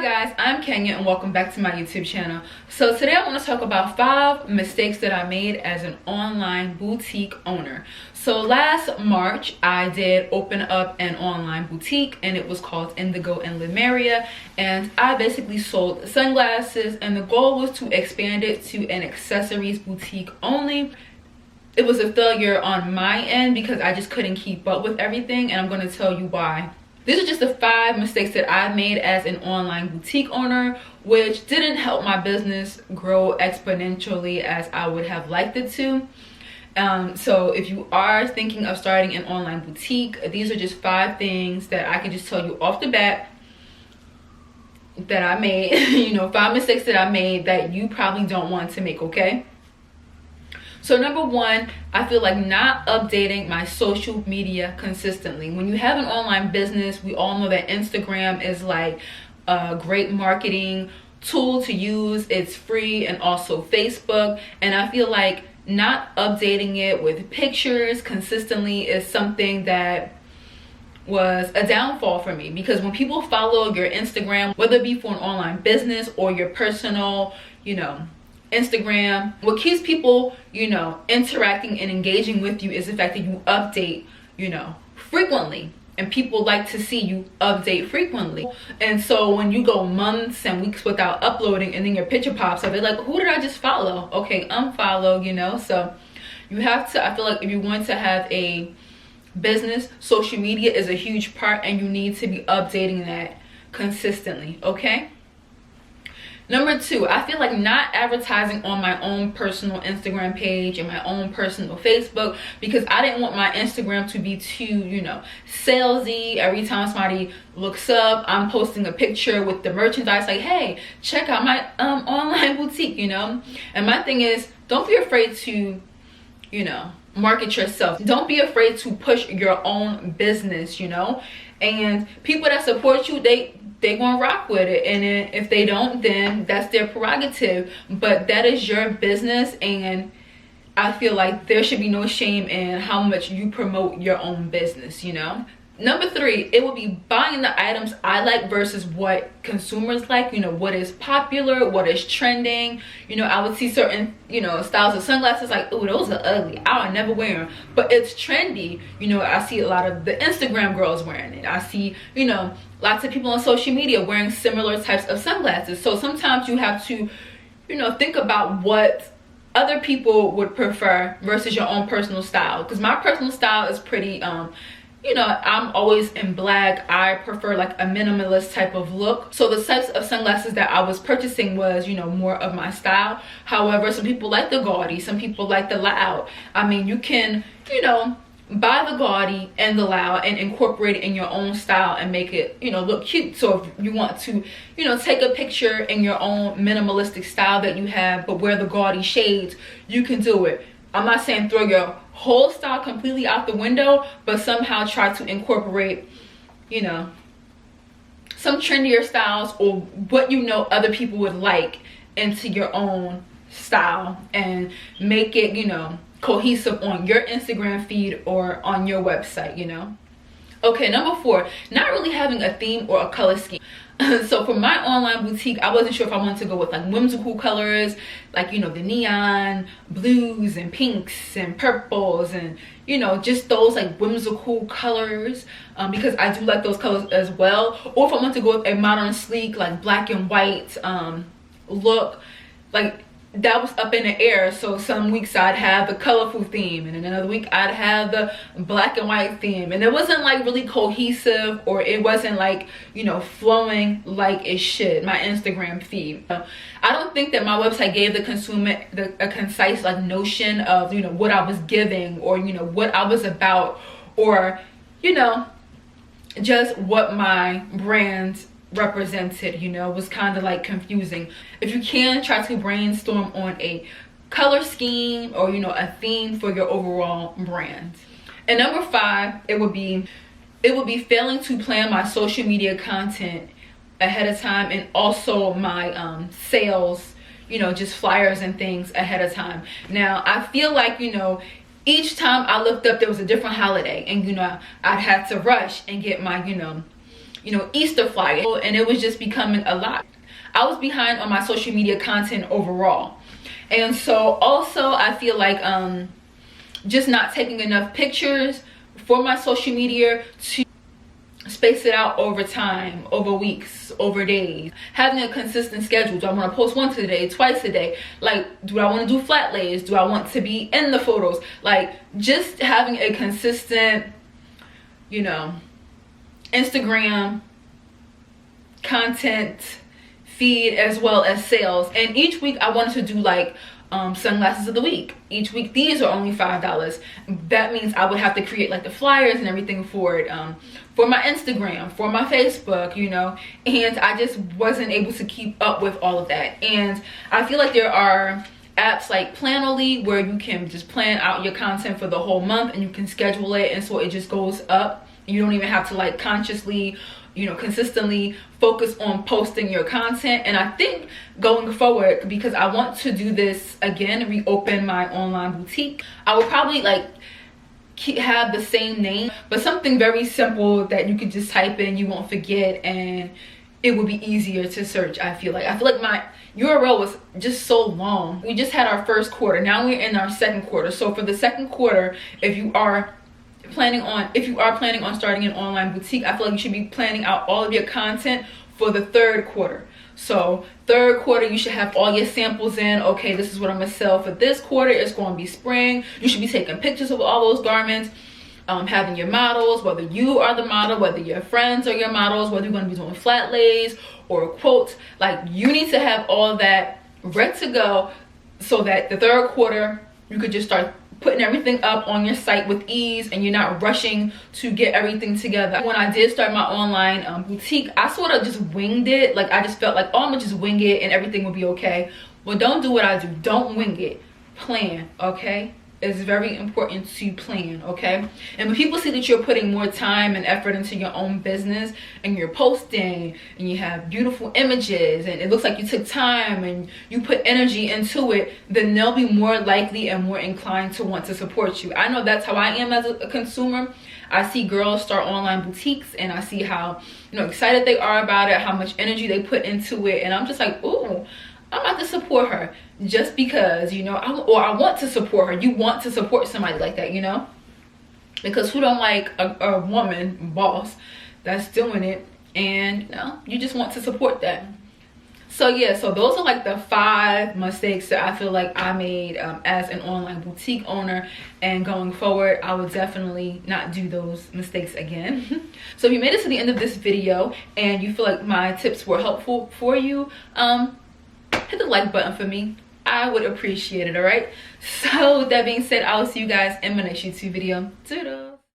guys, I'm Kenya and welcome back to my YouTube channel. So today I want to talk about 5 mistakes that I made as an online boutique owner. So last March I did open up an online boutique and it was called Indigo in Lemuria, and I basically sold sunglasses, and the goal was to expand it to an accessories boutique only. It was a failure on my end because I just couldn't keep up with everything, and I'm going to tell you why. These are just the 5 mistakes that I made as an online boutique owner, which didn't help my business grow exponentially as I would have liked it to. So if you are thinking of starting an online boutique, these are just 5 things that I can just tell you off the bat that I made. 5 mistakes that I made that you probably don't want to make, okay? So number 1, I feel like not updating my social media consistently. When you have an online business, we all know that Instagram is like a great marketing tool to use. It's free, and also Facebook. And I feel like not updating it with pictures consistently is something that was a downfall for me, because when people follow your Instagram, whether it be for an online business or your personal, Instagram, what keeps people, interacting and engaging with you is the fact that you update, frequently. And people like to see you update frequently. And so when you go months and weeks without uploading and then your picture pops up, they're like, who did I just follow? Okay, unfollow, So you have to, I feel like if you want to have a business, social media is a huge part, and you need to be updating that consistently, okay? Number 2, I feel like not advertising on my own personal Instagram page and my own personal Facebook, because I didn't want my Instagram to be too, salesy. Every time somebody looks up, I'm posting a picture with the merchandise like, hey, check out my online boutique, And my thing is, don't be afraid to, market yourself. Don't be afraid to push your own business, And people that support you, they gonna rock with it, and then if they don't, then that's their prerogative. But that is your business, and I feel like there should be no shame in how much you promote your own business, Number 3, it will be buying the items I like versus what consumers like, what is popular, what is trending. I would see certain, styles of sunglasses like, oh, those are ugly, I would never wear them, but it's trendy. I see a lot of the Instagram girls wearing it. I see, lots of people on social media wearing similar types of sunglasses. So sometimes you have to, think about what other people would prefer versus your own personal style. Because my personal style is pretty, I'm always in black. I prefer like a minimalist type of look. So the types of sunglasses that I was purchasing was, more of my style. However, some people like the gaudy, some people like the loud. I mean, you can, buy the gaudy and the loud and incorporate it in your own style and make it, look cute. So if you want to, take a picture in your own minimalistic style that you have, but wear the gaudy shades, you can do it. I'm not saying throw your whole style completely out the window, but somehow try to incorporate, some trendier styles or what other people would like into your own style, and make it, cohesive on your Instagram feed or on your website, Okay, number 4, not really having a theme or a color scheme. So for my online boutique, I wasn't sure if I wanted to go with like whimsical colors, like, the neon blues and pinks and purples and, just those like whimsical colors, because I do like those colors as well. Or if I want to go with a modern, sleek, like black and white look, like that was up in the air. So some weeks I'd have the colorful theme, and then another week I'd have the black and white theme, and it wasn't like really cohesive, or it wasn't like, flowing like it should, my Instagram feed. I don't think that my website gave the consumer a concise like notion of, what I was giving, or what I was about, or just what my brand represented. Was kind of like confusing. If you can, try to brainstorm on a color scheme or a theme for your overall brand. And number 5, it would be failing to plan my social media content ahead of time, and also my sales, just flyers and things ahead of time. Now I feel like, each time I looked up there was a different holiday, and I'd have to rush and get my Easter flyer, and it was just becoming a lot. I was behind on my social media content overall. And so also I feel like just not taking enough pictures for my social media to space it out over time, over weeks, over days. Having a consistent schedule. Do I want to post once a day, twice a day? Like, do I want to do flat lays? Do I want to be in the photos? Like, just having a consistent, Instagram content feed as well as sales. And each week I wanted to do like sunglasses of the week. Each week these are only $5. That means I would have to create like the flyers and everything for it, for my Instagram, for my Facebook, and I just wasn't able to keep up with all of that. And I feel like there are apps like Planoly where you can just plan out your content for the whole month and you can schedule it, and so it just goes up. You don't even have to like consciously consistently focus on posting your content. And I think going forward, because I want to do this again, reopen my online boutique, I would probably like have the same name, but something very simple that you could just type in, you won't forget, and it would be easier to search. I feel like my URL was just so long. We just had our first quarter, now we're in our second quarter. So for the second quarter, if you are planning on starting an online boutique, I feel like you should be planning out all of your content for the third quarter. So third quarter, you should have all your samples in. Okay, this is what I'm gonna sell for this quarter. It's going to be spring. You should be taking pictures of all those garments, having your models, whether you are the model, whether your friends are your models, whether you're going to be doing flat lays or quotes. Like, you need to have all that ready to go so that the third quarter you could just start putting everything up on your site with ease, and you're not rushing to get everything together. When I did start my online boutique, I sort of just winged it. Like, I just felt like, oh, I'm gonna just wing it and everything will be okay. Well, don't do what I do. Don't wing it. Plan, okay? It's very important to plan, okay? And when people see that you're putting more time and effort into your own business, and you're posting and you have beautiful images and it looks like you took time and you put energy into it, then they'll be more likely and more inclined to want to support you. I know that's how I am as a consumer. I see girls start online boutiques and I see how excited they are about it, how much energy they put into it, and I'm just like, ooh, I'm about to support her just because, I want to support her. You want to support somebody like that, because who don't like a woman boss that's doing it, and you just want to support that. So yeah, so those are like the 5 mistakes that I feel like I made as an online boutique owner, and going forward I would definitely not do those mistakes again. So if you made it to the end of this video and you feel like my tips were helpful for you, hit the like button for me. I would appreciate it. All right, so with that being said, I will see you guys in my next YouTube video. Toodles.